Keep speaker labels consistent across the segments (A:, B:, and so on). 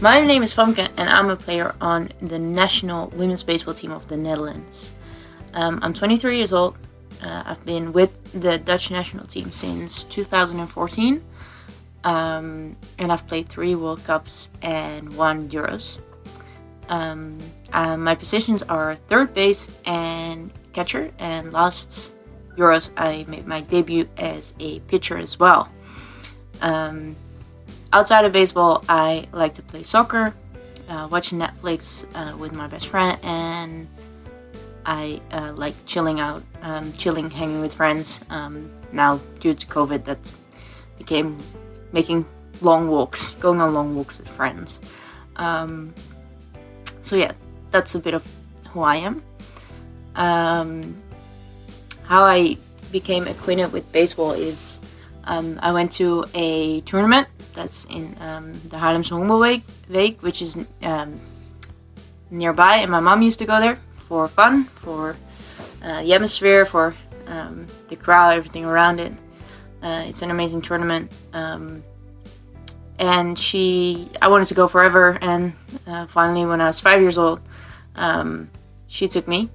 A: My name is Famke and I'm a player on the national women's baseball team of the Netherlands. I'm 23 years old. I've been with the Dutch national team since 2014. And I've played 3 World Cups and 1 Euros. My positions are third base and catcher, and last Euros I made my debut as a pitcher as well. Outside of baseball, I like to play soccer, watch Netflix with my best friend, and I like chilling out, hanging with friends. Now, due to COVID, that became making long walks, going on long walks with friends. So yeah, that's a bit of who I am. How I became acquainted with baseball is I went to a tournament that's in the Haarlemse Hongerweek, which is nearby, and my mom used to go there for fun, for the atmosphere, for the crowd, everything around it. It's an amazing tournament, and I wanted to go forever, and finally when I was 5 years old, she took me,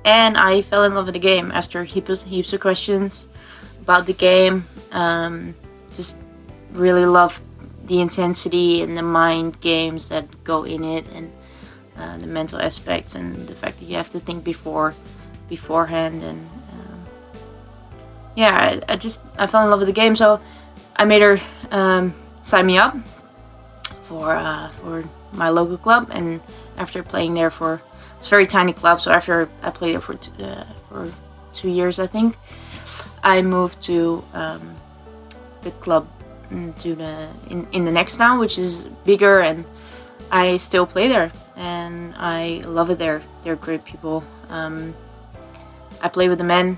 A: and I fell in love with the game. Asked her heaps of questions about the game. Just really love the intensity and the mind games that go in it, and the mental aspects, and the fact that you have to think beforehand. And I fell in love with the game, so I made her sign me up for my local club. And after playing there it's a very tiny club, so after I played there for 2 years, I think, I moved to the club in the next town, which is bigger, and I still play there, and I love it there. They're great people. I play with the men,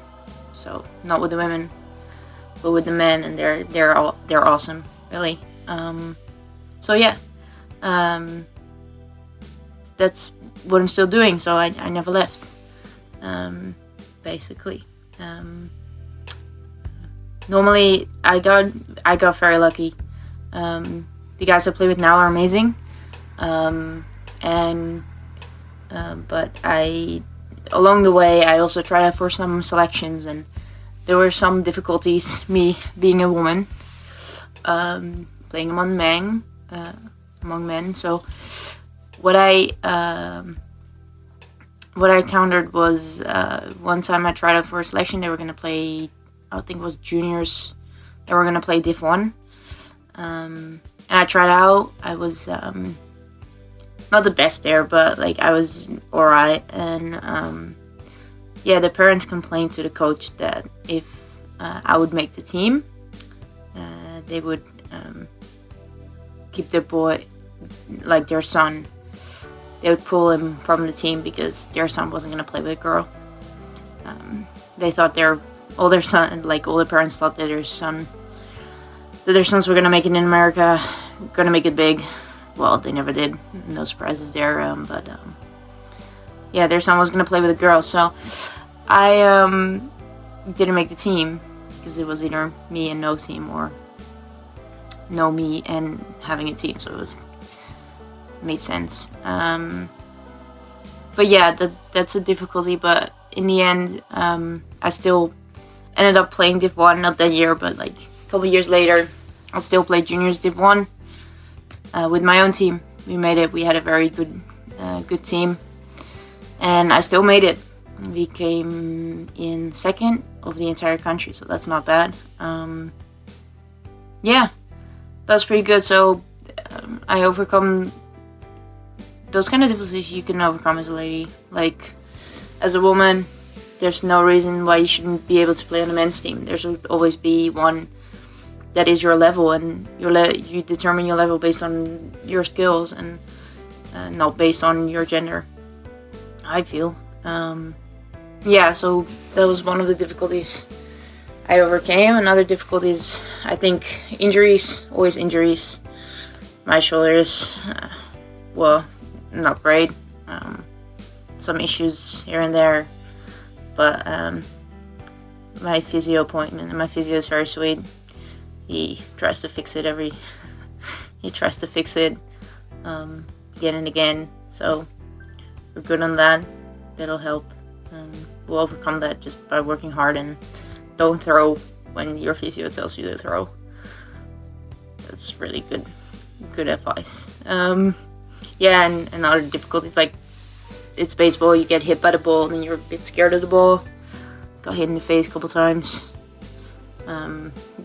A: so not with the women, but with the men, and they're awesome, really. So yeah, that's what I'm still doing. So I never left, basically. Normally, I got very lucky. The guys I play with now are amazing, but along the way I also tried out for some selections, and there were some difficulties. Me being a woman, playing among men. So what I encountered was one time I tried out for a selection. They were gonna play, I think it was juniors. They were gonna play Div 1, and I tried out. I was not the best there, but I was alright. And the parents complained to the coach that if I would make the team, they would keep their boy, their son. They would pull him from the team because their son wasn't gonna play with a girl. They thought all their parents thought that their sons were gonna make it in America, gonna make it big. Well, they never did. No surprises there. Their son was gonna play with a girl. So I didn't make the team because it was either me and no team, or no me and having a team. So it made sense. But yeah, that's a difficulty. But in the end, I still ended up playing Div 1, not that year, but a couple years later, I still played juniors Div 1 with my own team. We made it. We had a very good team, and I still made it. We came in second of the entire country, so that's not bad. That was pretty good. So I overcome those kind of difficulties you can overcome as a lady. As a woman, there's no reason why you shouldn't be able to play on a men's team. There should always be one that is your level, and you determine your level based on your skills, and not based on your gender, I feel. So that was one of the difficulties I overcame. Another difficulty is, I think, injuries. Always injuries. My shoulders, not great. Some issues here and there. But my physio appointment, and my physio is very sweet. He tries to fix it he tries to fix it again and again. So we're good on that. That'll help. We'll overcome that just by working hard, and don't throw when your physio tells you to throw. That's really good advice. Yeah, and other difficulties, like it's baseball, you get hit by the ball and you're a bit scared of the ball. Got hit in the face a couple times.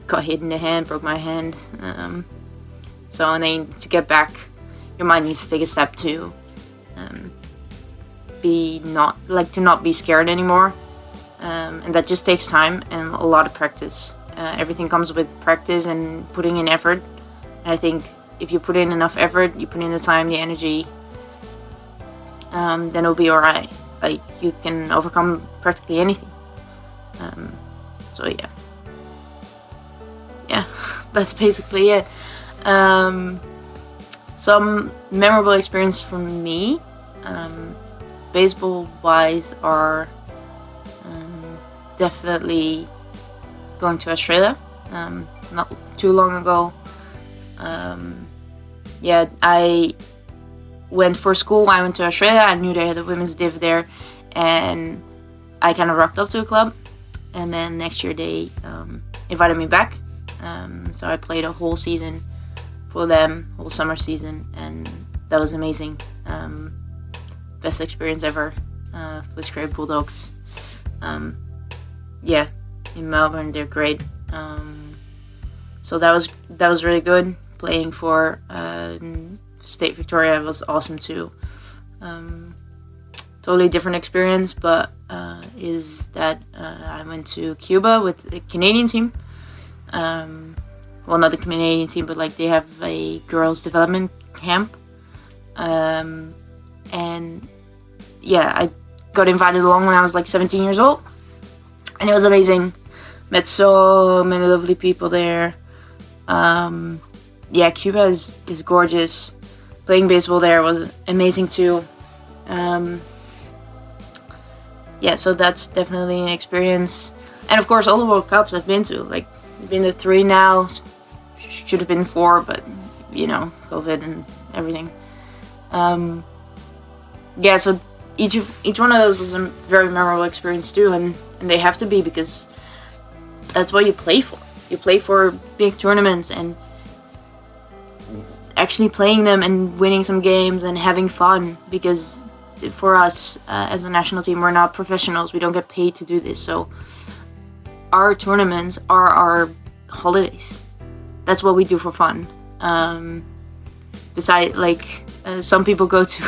A: Got hit in the hand, broke my hand. So, and then to get back, your mind needs to take a step to not be scared anymore. And that just takes time and a lot of practice. Everything comes with practice and putting in effort. And I think if you put in enough effort, you put in the time, the energy, then it'll be alright. Like, you can overcome practically anything. So yeah, that's basically it. Some memorable experience for me, baseball wise, are definitely going to Australia. Not too long ago. I went for school. I went to Australia. I knew they had a women's div there, and I kind of rocked up to a club. And then next year they invited me back. So I played a whole season for them, whole summer season, and that was amazing. Best experience ever with Grey Bulldogs. In Melbourne, they're great. So that was really good. Playing for State Victoria was awesome too. Totally different experience, but is that I went to Cuba with the Canadian team. Well, not the Canadian team, but like they have a girls development camp. And yeah, I got invited along when I was like 17 years old, and it was amazing. Met so many lovely people there. Cuba is gorgeous. Playing baseball there was amazing too. So that's definitely an experience. And of course, all the World Cups I've been to. Like, I've been to 3 now. Should have been 4, but COVID and everything. So each one of those was a very memorable experience too, and they have to be, because that's what you play for. You play for big tournaments and actually playing them and winning some games and having fun, because for us as a national team, we're not professionals. We don't get paid to do this, so our tournaments are our holidays. That's what we do for fun. Besides, some people go to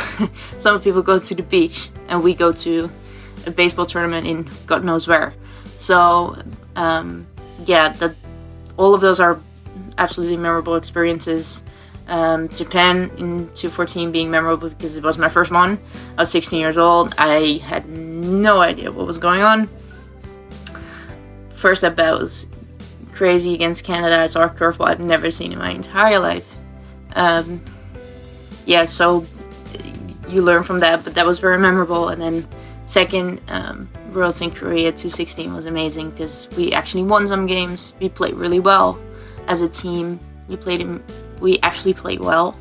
A: the beach, and we go to a baseball tournament in God knows where. So that all of those are absolutely memorable experiences. Japan in 2014 being memorable because it was my first one. I was 16 years old. I had no idea what was going on. First at bat was crazy against Canada. I saw a curveball I've never seen in my entire life. So you learn from that, but that was very memorable. And then second, Worlds in Korea 2016 was amazing because we actually won some games. We played really well as a team. We actually played well.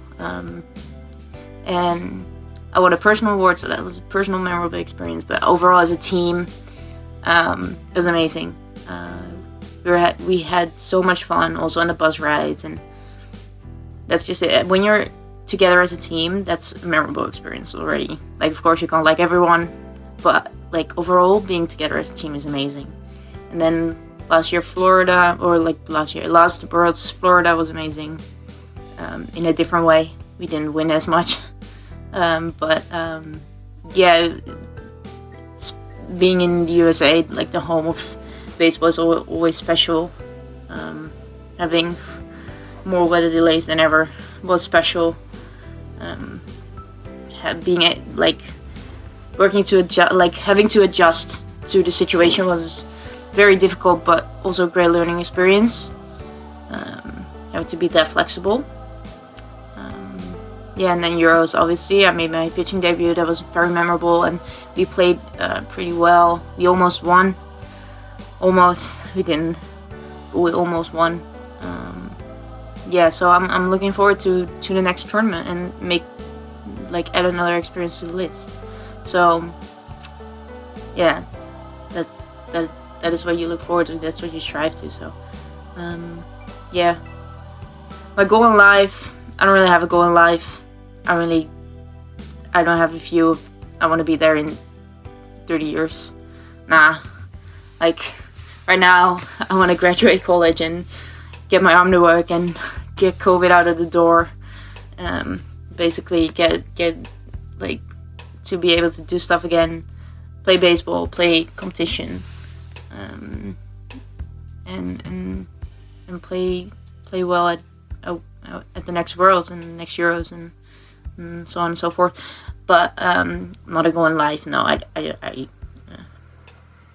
A: And I won a personal award, so that was a personal memorable experience. But overall, as a team, it was amazing. We had so much fun also on the bus rides, and that's just it. When you're together as a team, that's a memorable experience already. Like, of course, you can't like everyone, but like overall, being together as a team is amazing. And then last Worlds, Florida was amazing. In a different way. We didn't win as much, being in the USA, like the home of baseball, is always special. Having more weather delays than ever was special. Having to adjust to the situation was very difficult, but also a great learning experience. Having to be that flexible. And then Euros, obviously. I made my pitching debut. That was very memorable, and we played pretty well. We almost won. We didn't, but we almost won. yeah, so I'm looking forward to the next tournament and add another experience to the list. So yeah, that is what you look forward to. That's what you strive to. So yeah, my goal in life, I don't really have a goal in life. I don't have a view of I want to be there in 30 years. Nah, like right now I want to graduate college and get my arm to work and get COVID out of the door. Basically get like to be able to do stuff again, play baseball, play competition, and play well at the next Worlds and the next Euros and so on and so forth. But not a goal in life. No, I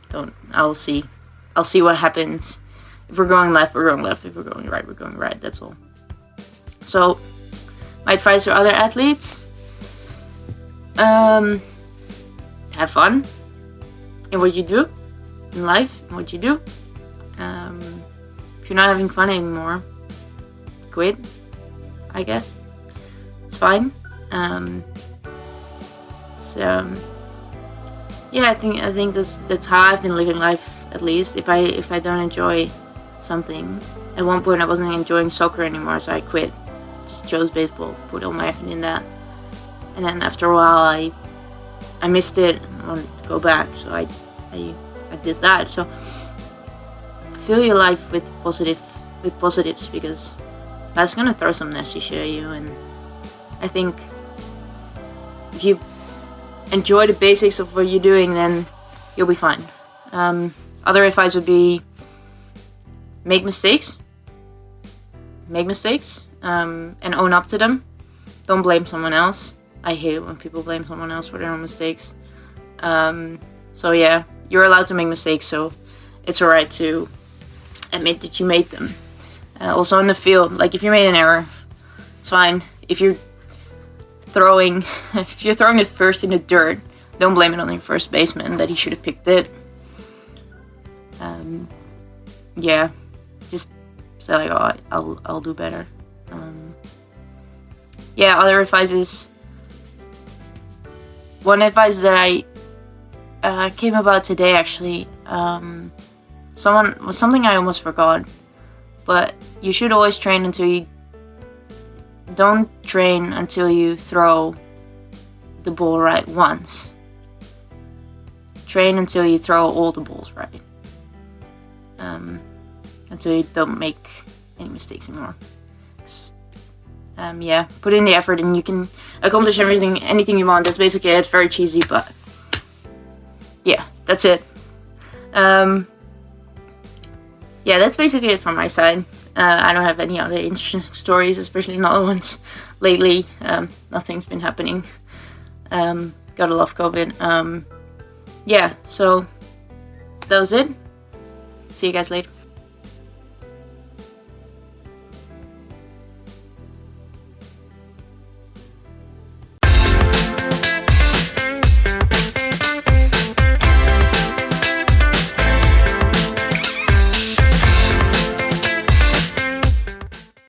A: don't. I'll see what happens. If we're going left, we're going left. If we're going right, we're going right. That's all. So, my advice to other athletes: have fun in what you do in life, in what you do. If you're not having fun anymore, quit. I guess it's fine. Yeah, I think that's how I've been living life. At least if I don't enjoy something. At one point I wasn't enjoying soccer anymore, so I quit. Just chose baseball, put all my effort in that. And then after a while I missed it and I wanted to go back, so I did that. So fill your life with positives, because life's gonna throw some nasty shit at you, and I think if you enjoy the basics of what you're doing, then you'll be fine. Other advice would be make mistakes, and own up to them. Don't blame someone else. I hate it when people blame someone else for their own mistakes. So yeah, you're allowed to make mistakes, so it's alright to admit that you made them. Also in the field, like if you made an error, it's fine. If you're throwing the first in the dirt, don't blame it on your first baseman that he should have picked it. Yeah, just say like, oh, I'll do better. Yeah, other advice is, one advice that I came about today actually. Something I almost forgot, but you should always train don't train until you throw the ball right once. Train until you throw all the balls right. Until you don't make any mistakes anymore. Yeah, put in the effort and you can accomplish anything you want. That's basically it. It's very cheesy, but yeah, that's it. Yeah, that's basically it from my side. I don't have any other interesting stories, especially not ones lately. Nothing's been happening. Gotta love COVID. Yeah, so that was it. See you guys later.